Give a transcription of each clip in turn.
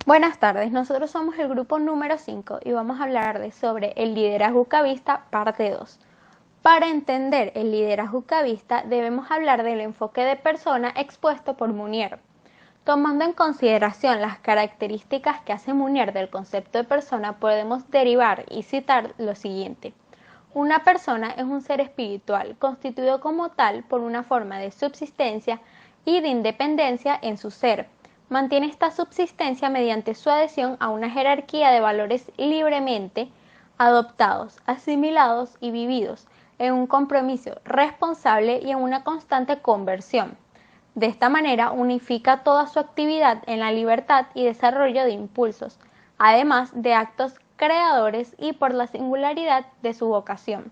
Buenas tardes, nosotros somos el grupo número 5 y vamos a hablar sobre el liderazgo cavista parte 2. Para entender el liderazgo cavista debemos hablar del enfoque de persona expuesto por Munier. Tomando en consideración las características que hace Munier del concepto de persona, podemos derivar y citar lo siguiente. Una persona es un ser espiritual, constituido como tal por una forma de subsistencia y de independencia en su ser. Mantiene esta subsistencia mediante su adhesión a una jerarquía de valores libremente adoptados, asimilados y vividos en un compromiso responsable y en una constante conversión. De esta manera unifica toda su actividad en la libertad y desarrollo de impulsos, además de actos creadores y por la singularidad de su vocación.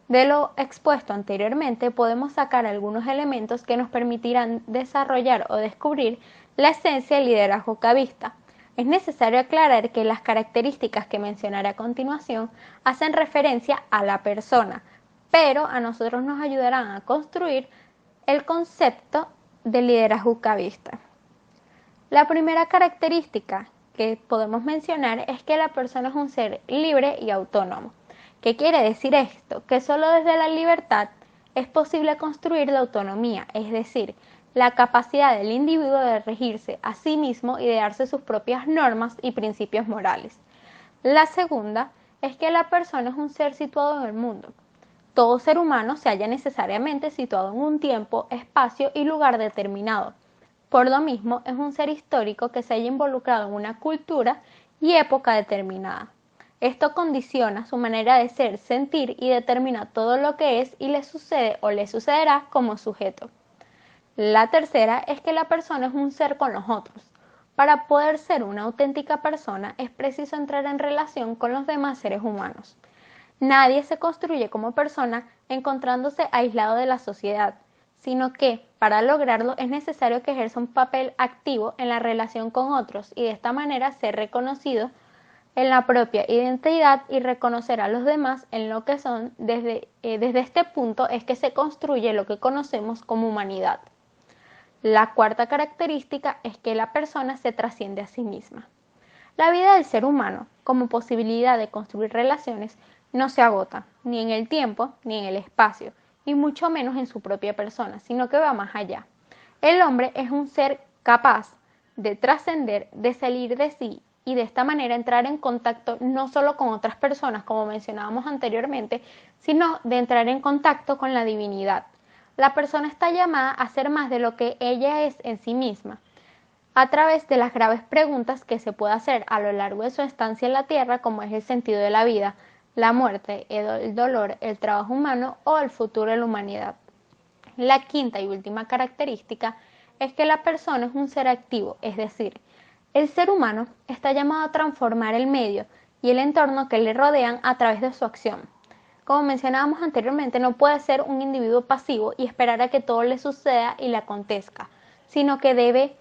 De lo expuesto anteriormente podemos sacar algunos elementos que nos permitirán desarrollar o descubrir la esencia del liderazgo cavista. Es necesario aclarar que las características que mencionaré a continuación hacen referencia a la persona, pero a nosotros nos ayudarán a construir el concepto del liderazgo cavista. La primera característica que podemos mencionar es que la persona es un ser libre y autónomo. ¿Qué quiere decir esto? Que solo desde la libertad es posible construir la autonomía, es decir, la capacidad del individuo de regirse a sí mismo y de darse sus propias normas y principios morales. La segunda es que la persona es un ser situado en el mundo. Todo ser humano se halla necesariamente situado en un tiempo, espacio y lugar determinado. Por lo mismo, es un ser histórico que se haya involucrado en una cultura y época determinada. Esto condiciona su manera de ser, sentir y determina todo lo que es y le sucede o le sucederá como sujeto. La tercera es que la persona es un ser con los otros. Para poder ser una auténtica persona es preciso entrar en relación con los demás seres humanos. Nadie se construye como persona encontrándose aislado de la sociedad, sino que para lograrlo es necesario que ejerza un papel activo en la relación con otros y de esta manera ser reconocido en la propia identidad y reconocer a los demás en lo que son. Desde este punto es que se construye lo que conocemos como humanidad. La cuarta característica es que la persona se trasciende a sí misma. La vida del ser humano, como posibilidad de construir relaciones, no se agota, ni en el tiempo, ni en el espacio, y mucho menos en su propia persona, sino que va más allá. El hombre es un ser capaz de trascender, de salir de sí y de esta manera entrar en contacto no solo con otras personas, como mencionábamos anteriormente, sino de entrar en contacto con la divinidad. La persona está llamada a ser más de lo que ella es en sí misma, a través de las graves preguntas que se puede hacer a lo largo de su estancia en la Tierra, como es el sentido de la vida, la muerte, el dolor, el trabajo humano o el futuro de la humanidad. La quinta y última característica es que la persona es un ser activo, es decir, el ser humano está llamado a transformar el medio y el entorno que le rodean a través de su acción. Como mencionábamos anteriormente, no puede ser un individuo pasivo y esperar a que todo le suceda y le acontezca, sino que debe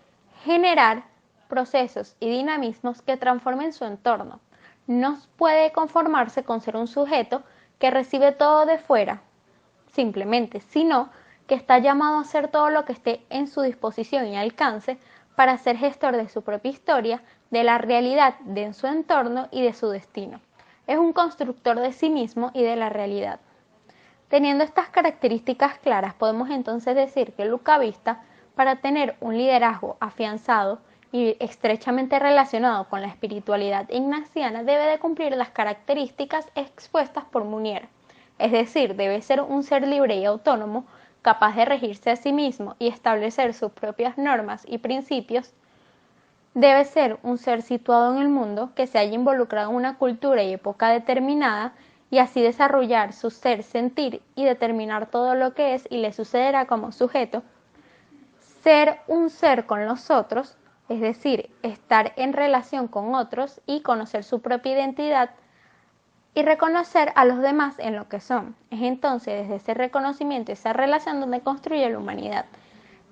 generar procesos y dinamismos que transformen su entorno. No puede conformarse con ser un sujeto que recibe todo de fuera, simplemente, sino que está llamado a hacer todo lo que esté en su disposición y alcance para ser gestor de su propia historia, de la realidad de su entorno y de su destino. Es un constructor de sí mismo y de la realidad. Teniendo estas características claras, podemos entonces decir que el lucavista, para tener un liderazgo afianzado y estrechamente relacionado con la espiritualidad ignaciana, debe de cumplir las características expuestas por Munier. Es decir, debe ser un ser libre y autónomo, capaz de regirse a sí mismo y establecer sus propias normas y principios. Debe ser un ser situado en el mundo, que se haya involucrado en una cultura y época determinada, y así desarrollar su ser, sentir y determinar todo lo que es y le sucederá como sujeto. Ser un ser con los otros, es decir, estar en relación con otros y conocer su propia identidad y reconocer a los demás en lo que son. Es entonces desde ese reconocimiento, esa relación donde construye la humanidad.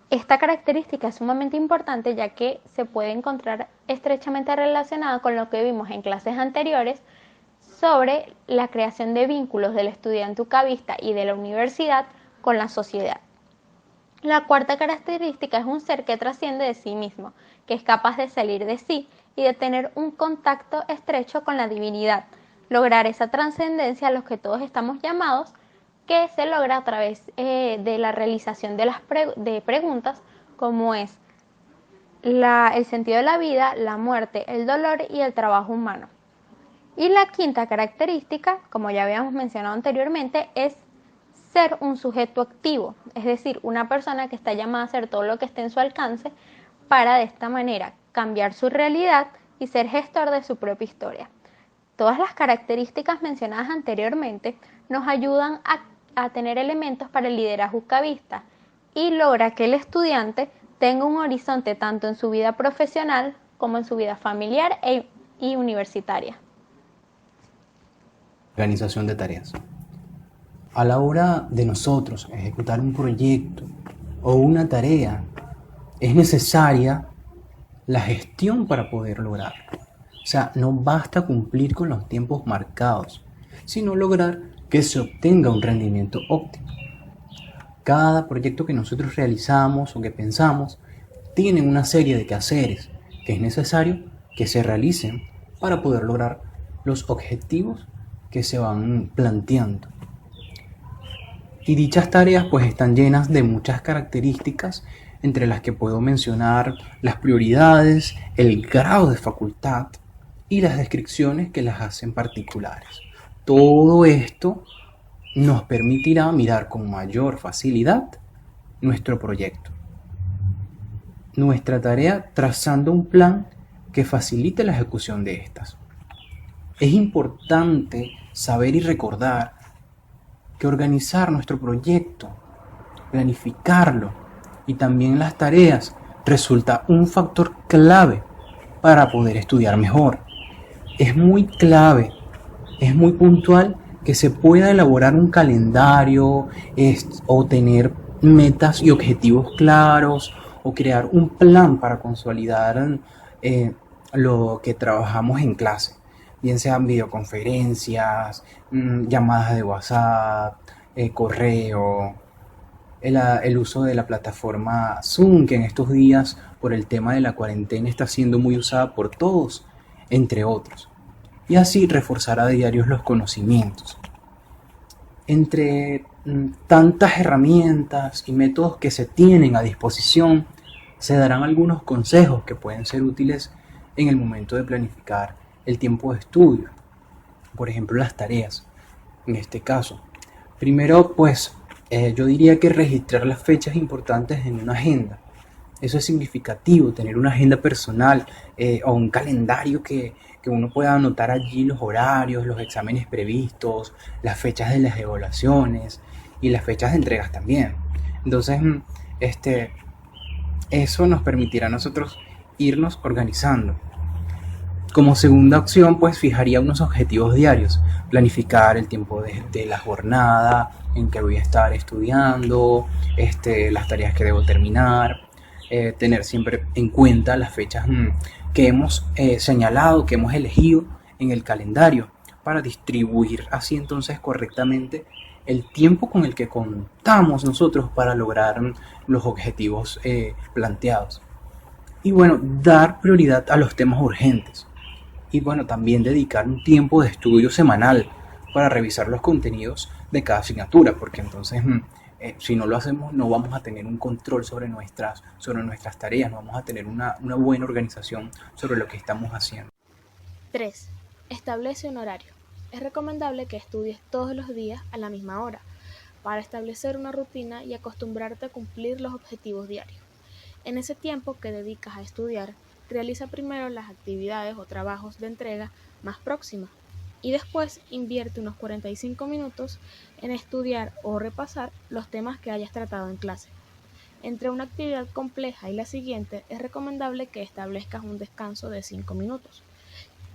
Esta característica es sumamente importante ya que se puede encontrar estrechamente relacionada con lo que vimos en clases anteriores sobre la creación de vínculos del estudiante ucavista y de la universidad con la sociedad. La cuarta característica es un ser que trasciende de sí mismo, que es capaz de salir de sí y de tener un contacto estrecho con la divinidad, lograr esa trascendencia a los que todos estamos llamados, que se logra a través de la realización de preguntas como es el sentido de la vida, la muerte, el dolor y el trabajo humano. Y la quinta característica, como ya habíamos mencionado anteriormente, es ser un sujeto activo, es decir, una persona que está llamada a hacer todo lo que esté en su alcance para de esta manera cambiar su realidad y ser gestor de su propia historia. Todas las características mencionadas anteriormente nos ayudan a tener elementos para el liderazgo cavista y logra que el estudiante tenga un horizonte tanto en su vida profesional como en su vida familiar y universitaria. Organización de tareas. A la hora de nosotros ejecutar un proyecto o una tarea, es necesaria la gestión para poder lograrlo. O sea, no basta cumplir con los tiempos marcados, sino lograr que se obtenga un rendimiento óptimo. Cada proyecto que nosotros realizamos o que pensamos tiene una serie de quehaceres que es necesario que se realicen para poder lograr los objetivos que se van planteando. Y dichas tareas pues están llenas de muchas características, entre las que puedo mencionar las prioridades, el grado de facultad y las descripciones que las hacen particulares. Todo esto nos permitirá mirar con mayor facilidad nuestro proyecto, nuestra tarea, trazando un plan que facilite la ejecución de estas. Es importante saber y recordar que organizar nuestro proyecto, planificarlo y también las tareas resulta un factor clave para poder estudiar mejor. Es muy clave, es muy puntual que se pueda elaborar un calendario o tener metas y objetivos claros o crear un plan para consolidar lo que trabajamos en clase, bien sean videoconferencias, llamadas de WhatsApp, correo, el uso de la plataforma Zoom, que en estos días por el tema de la cuarentena está siendo muy usada por todos, entre otros. Y así reforzar a diario los conocimientos. Entre tantas herramientas y métodos que se tienen a disposición, se darán algunos consejos que pueden ser útiles en el momento de planificar el tiempo de estudio. Por ejemplo, las tareas. En este caso, primero pues yo diría que registrar las fechas importantes en una agenda. Eso es significativo, tener una agenda personal o un calendario que uno pueda anotar allí los horarios, los exámenes previstos, las fechas de las evaluaciones y las fechas de entregas también. Entonces, eso nos permitirá a nosotros irnos organizando. Como segunda opción, pues fijaría unos objetivos diarios, planificar el tiempo de la jornada en que voy a estar estudiando, las tareas que debo terminar, tener siempre en cuenta las fechas que hemos señalado, que hemos elegido en el calendario, para distribuir así entonces correctamente el tiempo con el que contamos nosotros para lograr los objetivos planteados. Y bueno, dar prioridad a los temas urgentes. Y bueno, también dedicar un tiempo de estudio semanal para revisar los contenidos de cada asignatura, porque entonces si no lo hacemos no vamos a tener un control sobre nuestras tareas, no vamos a tener una buena organización sobre lo que estamos haciendo. 3. Establece un horario. Es recomendable que estudies todos los días a la misma hora, para establecer una rutina y acostumbrarte a cumplir los objetivos diarios. En ese tiempo que dedicas a estudiar, realiza primero las actividades o trabajos de entrega más próximas y después invierte unos 45 minutos en estudiar o repasar los temas que hayas tratado en clase. Entre una actividad compleja y la siguiente es recomendable que establezcas un descanso de 5 minutos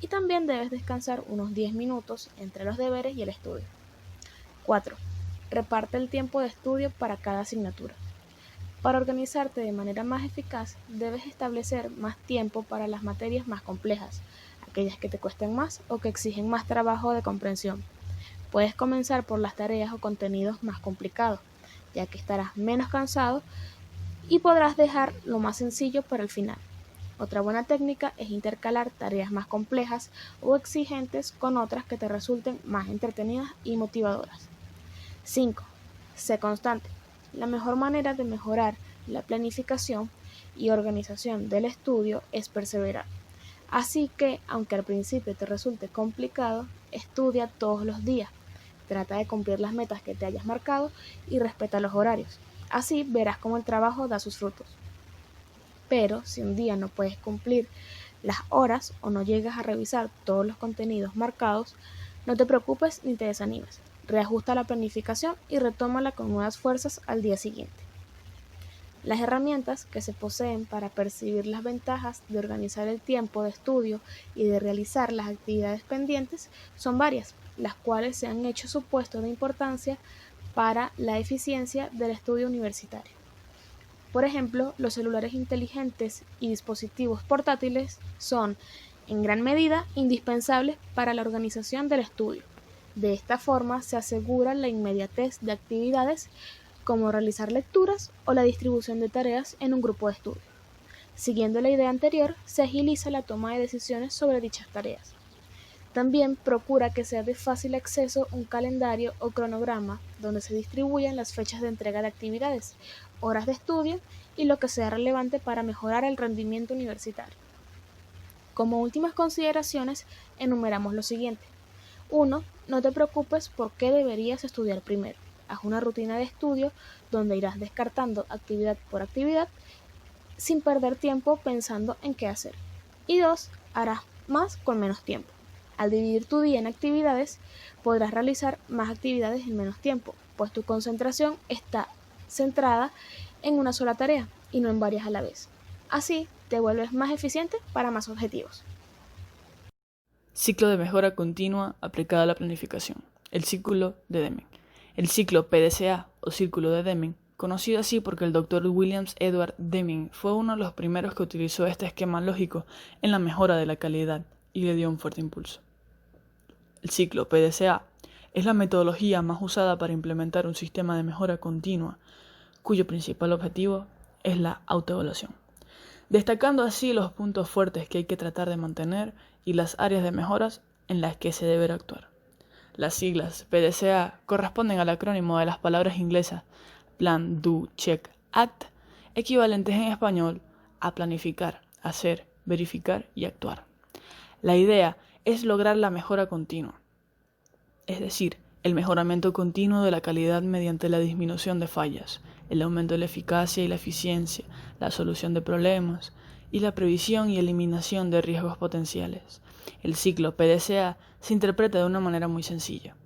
y también debes descansar unos 10 minutos entre los deberes y el estudio. 4. Reparte el tiempo de estudio para cada asignatura. Para organizarte de manera más eficaz, debes establecer más tiempo para las materias más complejas, aquellas que te cuesten más o que exigen más trabajo de comprensión. Puedes comenzar por las tareas o contenidos más complicados, ya que estarás menos cansado y podrás dejar lo más sencillo para el final. Otra buena técnica es intercalar tareas más complejas o exigentes con otras que te resulten más entretenidas y motivadoras. 5. Sé constante. La mejor manera de mejorar la planificación y organización del estudio es perseverar. Así que, aunque al principio te resulte complicado, estudia todos los días. Trata de cumplir las metas que te hayas marcado y respeta los horarios. Así verás cómo el trabajo da sus frutos. Pero si un día no puedes cumplir las horas o no llegas a revisar todos los contenidos marcados, no te preocupes ni te desanimes. Reajusta la planificación y retómala con nuevas fuerzas al día siguiente. Las herramientas que se poseen para percibir las ventajas de organizar el tiempo de estudio y de realizar las actividades pendientes son varias, las cuales se han hecho su puesto de importancia para la eficiencia del estudio universitario. Por ejemplo, los celulares inteligentes y dispositivos portátiles son, en gran medida, indispensables para la organización del estudio. De esta forma se asegura la inmediatez de actividades como realizar lecturas o la distribución de tareas en un grupo de estudio. Siguiendo la idea anterior, se agiliza la toma de decisiones sobre dichas tareas. También procura que sea de fácil acceso un calendario o cronograma donde se distribuyan las fechas de entrega de actividades, horas de estudio y lo que sea relevante para mejorar el rendimiento universitario. Como últimas consideraciones, enumeramos lo siguiente. 1. No te preocupes por qué deberías estudiar primero. Haz una rutina de estudio donde irás descartando actividad por actividad sin perder tiempo pensando en qué hacer. Y 2. Harás más con menos tiempo. Al dividir tu día en actividades, podrás realizar más actividades en menos tiempo, pues tu concentración está centrada en una sola tarea y no en varias a la vez. Así, te vuelves más eficiente para más objetivos. Ciclo de mejora continua aplicada a la planificación. El círculo de Deming. El ciclo PDCA o círculo de Deming, conocido así porque el Dr. William Edward Deming fue uno de los primeros que utilizó este esquema lógico en la mejora de la calidad y le dio un fuerte impulso. El ciclo PDCA es la metodología más usada para implementar un sistema de mejora continua, cuyo principal objetivo es la autoevaluación, destacando así los puntos fuertes que hay que tratar de mantener y las áreas de mejoras en las que se debe actuar. Las siglas PDCA corresponden al acrónimo de las palabras inglesas Plan, Do, Check, Act, equivalentes en español a planificar, hacer, verificar y actuar. La idea es lograr la mejora continua, es decir, el mejoramiento continuo de la calidad mediante la disminución de fallas, el aumento de la eficacia y la eficiencia, la solución de problemas y la previsión y eliminación de riesgos potenciales. El ciclo PDCA se interpreta de una manera muy sencilla.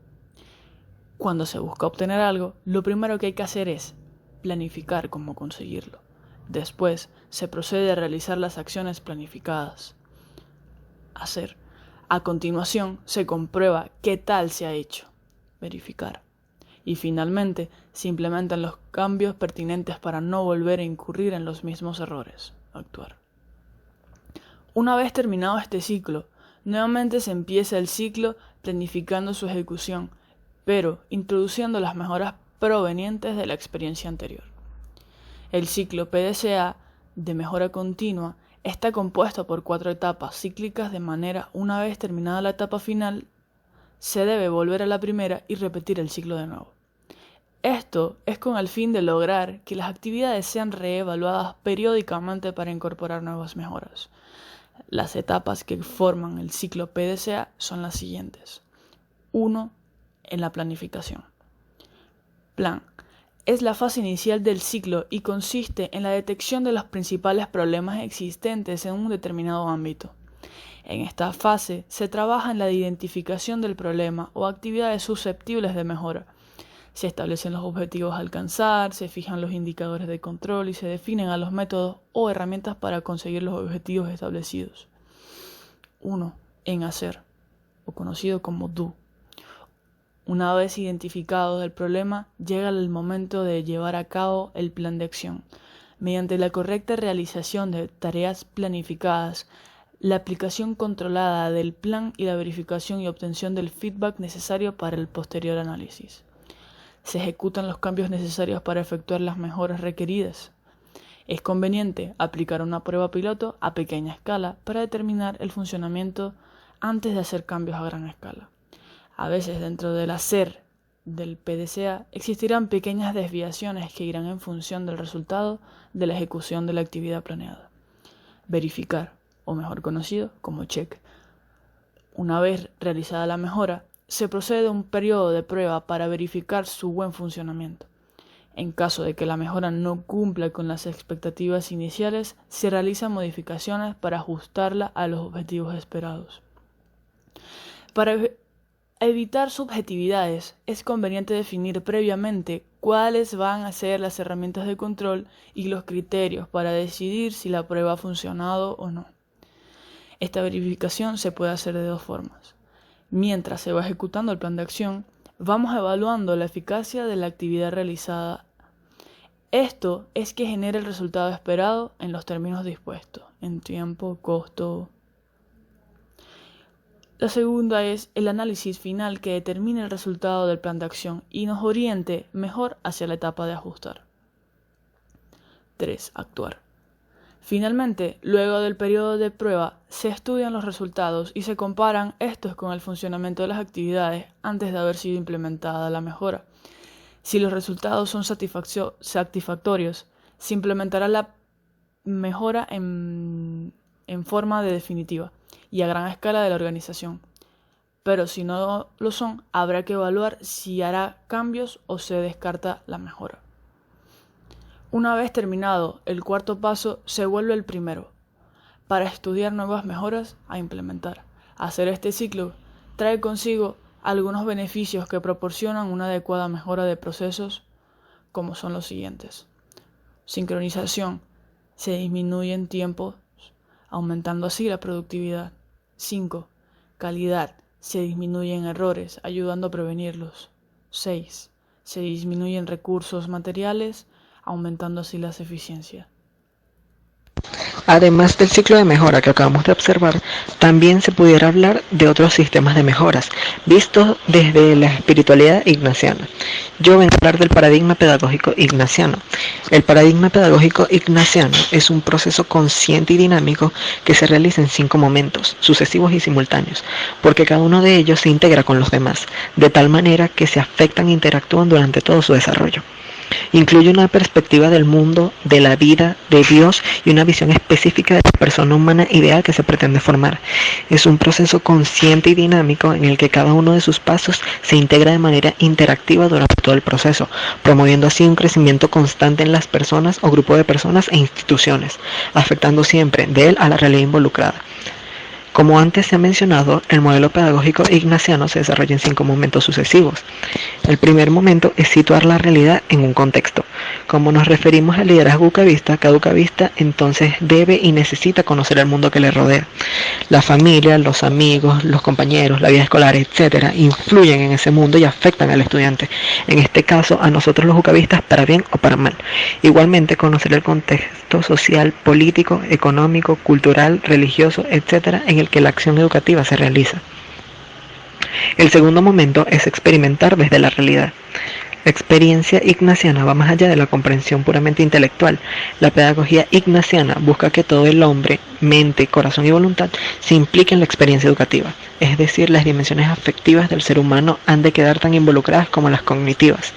Cuando se busca obtener algo, lo primero que hay que hacer es planificar cómo conseguirlo. Después se procede a realizar las acciones planificadas. Hacer. A continuación se comprueba qué tal se ha hecho. Verificar. Y finalmente se implementan los cambios pertinentes para no volver a incurrir en los mismos errores. Actuar. Una vez terminado este ciclo, nuevamente se empieza el ciclo planificando su ejecución, pero introduciendo las mejoras provenientes de la experiencia anterior. El ciclo PDCA de mejora continua está compuesto por 4 etapas cíclicas de manera una vez terminada la etapa final, se debe volver a la primera y repetir el ciclo de nuevo. Esto es con el fin de lograr que las actividades sean reevaluadas periódicamente para incorporar nuevas mejoras. Las etapas que forman el ciclo PDCA son las siguientes. 1. En la planificación. Plan. Es la fase inicial del ciclo y consiste en la detección de los principales problemas existentes en un determinado ámbito. En esta fase se trabaja en la identificación del problema o actividades susceptibles de mejora. Se establecen los objetivos a alcanzar, se fijan los indicadores de control y se definen a los métodos o herramientas para conseguir los objetivos establecidos. 1. En hacer, o conocido como Do. Una vez identificado el problema, llega el momento de llevar a cabo el plan de acción. Mediante la correcta realización de tareas planificadas, la aplicación controlada del plan y la verificación y obtención del feedback necesario para el posterior análisis. Se ejecutan los cambios necesarios para efectuar las mejoras requeridas. Es conveniente aplicar una prueba piloto a pequeña escala para determinar el funcionamiento antes de hacer cambios a gran escala. A veces dentro del hacer del PDCA existirán pequeñas desviaciones que irán en función del resultado de la ejecución de la actividad planeada. Verificar, o mejor conocido como check. Una vez realizada la mejora, se procede a un periodo de prueba para verificar su buen funcionamiento. En caso de que la mejora no cumpla con las expectativas iniciales, se realizan modificaciones para ajustarla a los objetivos esperados. Para evitar subjetividades, es conveniente definir previamente cuáles van a ser las herramientas de control y los criterios para decidir si la prueba ha funcionado o no. Esta verificación se puede hacer de dos formas. Mientras se va ejecutando el plan de acción, vamos evaluando la eficacia de la actividad realizada. Esto es que genere el resultado esperado en los términos dispuestos, en tiempo, costo. La segunda es el análisis final que determine el resultado del plan de acción y nos oriente mejor hacia la etapa de ajustar. 3. Actuar. Finalmente, luego del periodo de prueba, se estudian los resultados y se comparan estos con el funcionamiento de las actividades antes de haber sido implementada la mejora. Si los resultados son satisfactorios, se implementará la mejora en forma de definitiva y a gran escala de la organización. Pero si no lo son, habrá que evaluar si hará cambios o se descarta la mejora. Una vez terminado el cuarto paso, se vuelve el primero, para estudiar nuevas mejoras a implementar. Hacer este ciclo trae consigo algunos beneficios que proporcionan una adecuada mejora de procesos, como son los siguientes. Sincronización. Se disminuyen tiempos, aumentando así la productividad. 5. Calidad. Se disminuyen errores, ayudando a prevenirlos. 6. Se disminuyen recursos materiales, aumentando así las eficiencias. Además del ciclo de mejora que acabamos de observar, también se pudiera hablar de otros sistemas de mejoras, vistos desde la espiritualidad ignaciana. Yo vengo a hablar del paradigma pedagógico ignaciano. El paradigma pedagógico ignaciano es un proceso consciente y dinámico que se realiza en 5 momentos, sucesivos y simultáneos, porque cada uno de ellos se integra con los demás, de tal manera que se afectan e interactúan durante todo su desarrollo. Incluye una perspectiva del mundo, de la vida, de Dios y una visión específica de la persona humana ideal que se pretende formar. Es un proceso consciente y dinámico en el que cada uno de sus pasos se integra de manera interactiva durante todo el proceso, promoviendo así un crecimiento constante en las personas o grupo de personas e instituciones, afectando siempre de él a la realidad involucrada. Como antes se ha mencionado, el modelo pedagógico ignaciano se desarrolla en 5 momentos sucesivos. El primer momento es situar la realidad en un contexto. Como nos referimos al liderazgo ucavista, cada ucavista entonces debe y necesita conocer el mundo que le rodea. La familia, los amigos, los compañeros, la vida escolar, etc. influyen en ese mundo y afectan al estudiante. En este caso, a nosotros los ucavistas, para bien o para mal. Igualmente, conocer el contexto social, político, económico, cultural, religioso, etc. en el que la acción educativa se realiza. El segundo momento es experimentar desde la realidad. La experiencia ignaciana va más allá de la comprensión puramente intelectual. La pedagogía ignaciana busca que todo el hombre, mente, corazón y voluntad se implique en la experiencia educativa. Es decir, las dimensiones afectivas del ser humano han de quedar tan involucradas como las cognitivas.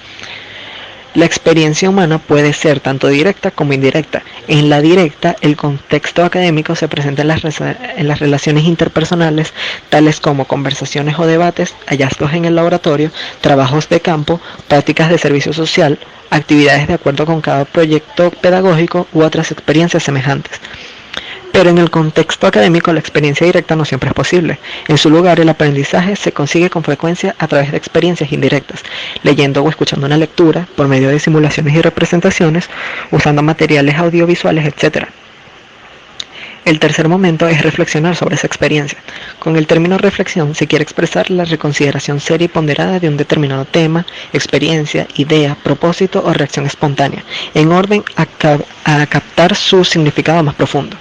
La experiencia humana puede ser tanto directa como indirecta. En la directa, el contexto académico se presenta en las relaciones interpersonales, tales como conversaciones o debates, hallazgos en el laboratorio, trabajos de campo, prácticas de servicio social, actividades de acuerdo con cada proyecto pedagógico u otras experiencias semejantes. Pero en el contexto académico la experiencia directa no siempre es posible. En su lugar, el aprendizaje se consigue con frecuencia a través de experiencias indirectas, leyendo o escuchando una lectura, por medio de simulaciones y representaciones, usando materiales audiovisuales, etc. El tercer momento es reflexionar sobre esa experiencia. Con el término reflexión se quiere expresar la reconsideración seria y ponderada de un determinado tema, experiencia, idea, propósito o reacción espontánea, en orden a captar su significado más profundo.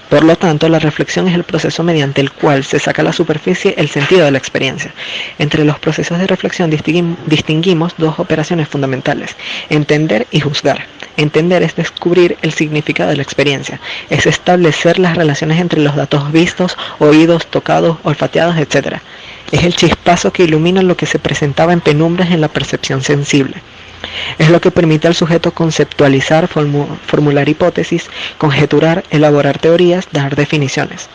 Por lo tanto, la reflexión es el proceso mediante el cual se saca a la superficie el sentido de la experiencia. Entre los procesos de reflexión distinguimos 2 operaciones fundamentales: entender y juzgar. Entender es descubrir el significado de la experiencia, es establecer las relaciones entre los datos vistos, oídos, tocados, olfateados, etc. Es el chispazo que ilumina lo que se presentaba en penumbras en la percepción sensible. Es lo que permite al sujeto conceptualizar, formular hipótesis, conjeturar, elaborar teorías, dar definiciones.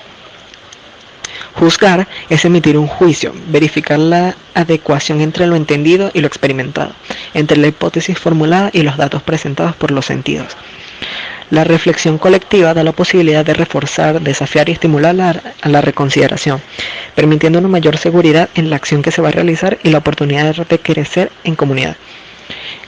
Juzgar es emitir un juicio, verificar la adecuación entre lo entendido y lo experimentado, entre la hipótesis formulada y los datos presentados por los sentidos. La reflexión colectiva da la posibilidad de reforzar, desafiar y estimular a la reconsideración, permitiendo una mayor seguridad en la acción que se va a realizar y la oportunidad de crecer en comunidad.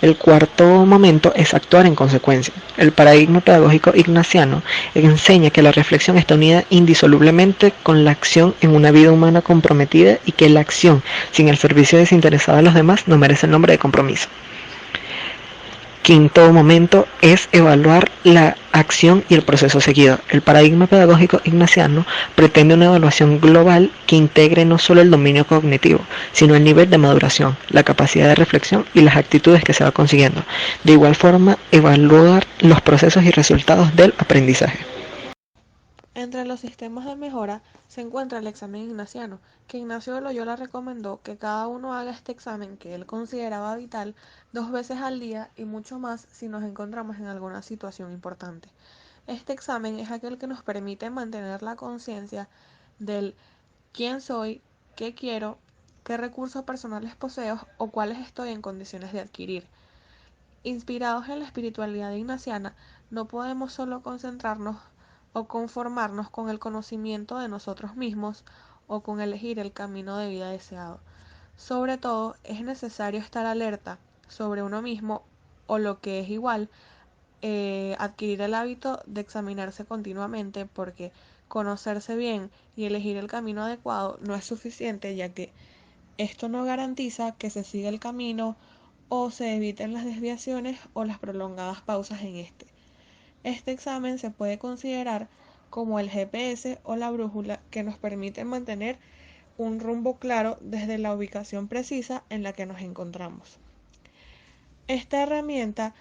El cuarto momento es actuar en consecuencia. El paradigma pedagógico ignaciano enseña que la reflexión está unida indisolublemente con la acción en una vida humana comprometida y que la acción sin el servicio desinteresado a los demás no merece el nombre de compromiso. Quinto momento es evaluar la acción y el proceso seguido. El paradigma pedagógico ignaciano pretende una evaluación global que integre no solo el dominio cognitivo, sino el nivel de maduración, la capacidad de reflexión y las actitudes que se va consiguiendo. De igual forma, evaluar los procesos y resultados del aprendizaje. Entre los sistemas de mejora se encuentra el examen ignaciano, que Ignacio de Loyola recomendó que cada uno haga este examen que él consideraba vital 2 veces al día y mucho más si nos encontramos en alguna situación importante. Este examen es aquel que nos permite mantener la conciencia del quién soy, qué quiero, qué recursos personales poseo o cuáles estoy en condiciones de adquirir. Inspirados en la espiritualidad ignaciana, no podemos solo concentrarnos o conformarnos con el conocimiento de nosotros mismos o con elegir el camino de vida deseado. Sobre todo, es necesario estar alerta sobre uno mismo o lo que es igual, adquirir el hábito de examinarse continuamente, porque conocerse bien y elegir el camino adecuado no es suficiente, ya que esto no garantiza que se siga el camino o se eviten las desviaciones o las prolongadas pausas en este. Este examen se puede considerar como el GPS o la brújula que nos permite mantener un rumbo claro desde la ubicación precisa en la que nos encontramos. Esta herramienta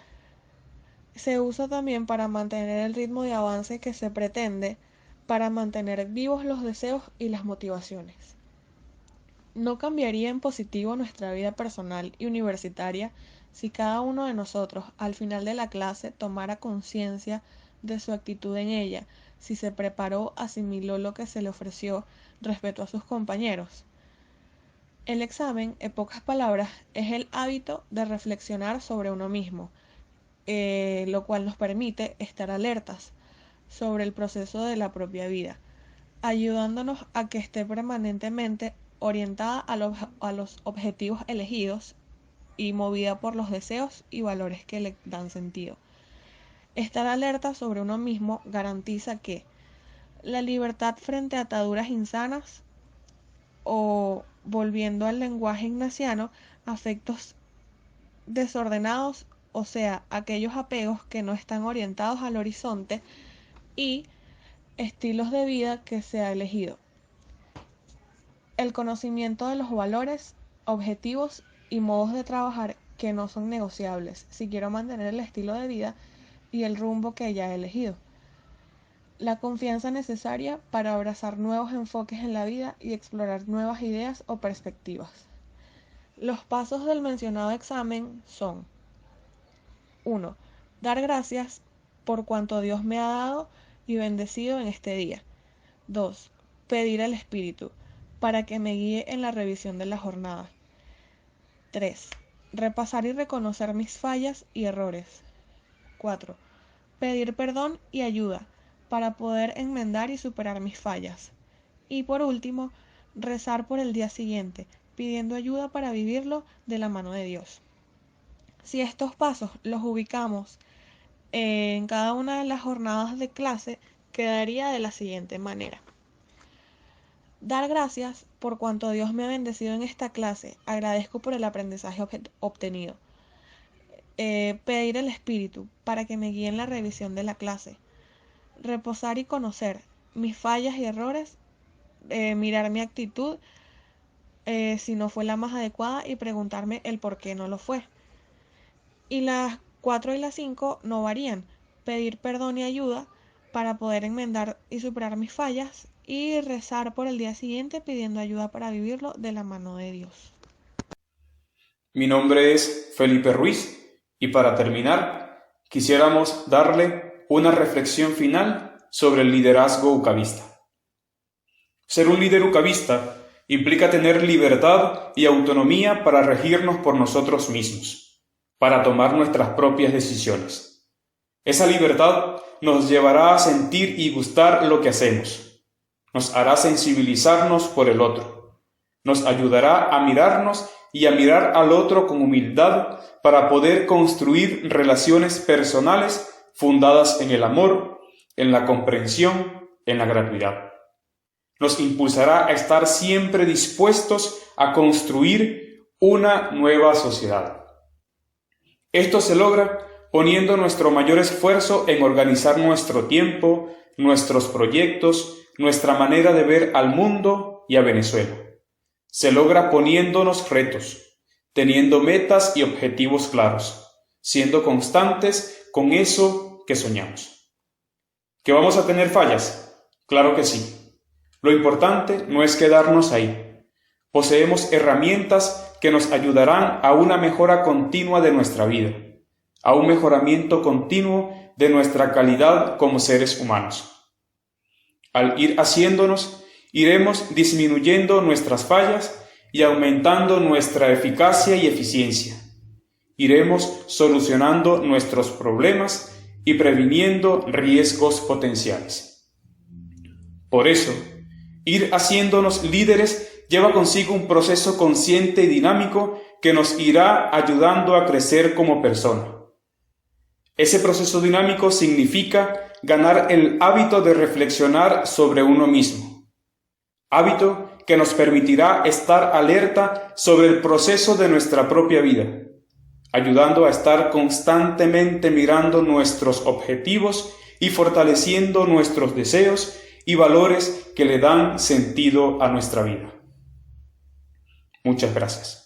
se usa también para mantener el ritmo de avance que se pretende, para mantener vivos los deseos y las motivaciones. No cambiaría en positivo nuestra vida personal y universitaria si cada uno de nosotros al final de la clase tomara conciencia de su actitud en ella, si se preparó, asimiló lo que se le ofreció, respetó a sus compañeros. El examen, en pocas palabras, es el hábito de reflexionar sobre uno mismo, lo cual nos permite estar alertas sobre el proceso de la propia vida, ayudándonos a que esté permanentemente orientada a los objetivos elegidos y movida por los deseos y valores que le dan sentido. Estar alerta sobre uno mismo garantiza que la libertad frente a ataduras insanas, o, volviendo al lenguaje ignaciano, afectos desordenados, o sea, aquellos apegos que no están orientados al horizonte, y estilos de vida que se ha elegido. El conocimiento de los valores, objetivos y modos de trabajar que no son negociables si quiero mantener el estilo de vida y el rumbo que ya he elegido. La confianza necesaria para abrazar nuevos enfoques en la vida y explorar nuevas ideas o perspectivas. Los pasos del mencionado examen son: 1. Dar gracias por cuanto Dios me ha dado y bendecido en este día. 2. Pedir al Espíritu para que me guíe en la revisión de la jornada. 3. Repasar y reconocer mis fallas y errores. 4. Pedir perdón y ayuda para poder enmendar y superar mis fallas. Y por último, rezar por el día siguiente, pidiendo ayuda para vivirlo de la mano de Dios. Si estos pasos los ubicamos en cada una de las jornadas de clase, quedaría de la siguiente manera: dar gracias por cuanto Dios me ha bendecido en esta clase. Agradezco por el aprendizaje obtenido. Pedir el Espíritu para que me guíe en la revisión de la clase. Reposar y conocer mis fallas y errores. Mirar mi actitud, si no fue la más adecuada, y preguntarme el por qué no lo fue. Y las 4 y la 5 no varían. Pedir perdón y ayuda para poder enmendar y superar mis fallas y rezar por el día siguiente pidiendo ayuda para vivirlo de la mano de Dios. Mi nombre es Felipe Ruiz y para terminar quisiéramos darle una reflexión final sobre el liderazgo ucavista. Ser un líder ucavista implica tener libertad y autonomía para regirnos por nosotros mismos, para tomar nuestras propias decisiones. Esa libertad nos llevará a sentir y gustar lo que hacemos, nos hará sensibilizarnos por el otro, nos ayudará a mirarnos y a mirar al otro con humildad para poder construir relaciones personales fundadas en el amor, en la comprensión, en la gratuidad. Nos impulsará a estar siempre dispuestos a construir una nueva sociedad. Esto se logra poniendo nuestro mayor esfuerzo en organizar nuestro tiempo, nuestros proyectos, nuestra manera de ver al mundo y a Venezuela. Se logra poniéndonos retos, teniendo metas y objetivos claros, siendo constantes con eso que soñamos. ¿Que vamos a tener fallas? Claro que sí. Lo importante no es quedarnos ahí. Poseemos herramientas que nos ayudarán a una mejora continua de nuestra vida, a un mejoramiento continuo de nuestra calidad como seres humanos. Al ir haciéndonos, iremos disminuyendo nuestras fallas y aumentando nuestra eficacia y eficiencia. Iremos solucionando nuestros problemas y previniendo riesgos potenciales. Por eso, ir haciéndonos líderes lleva consigo un proceso consciente y dinámico que nos irá ayudando a crecer como persona. Ese proceso dinámico significa ganar el hábito de reflexionar sobre uno mismo, hábito que nos permitirá estar alerta sobre el proceso de nuestra propia vida, ayudando a estar constantemente mirando nuestros objetivos y fortaleciendo nuestros deseos y valores que le dan sentido a nuestra vida. Muchas gracias.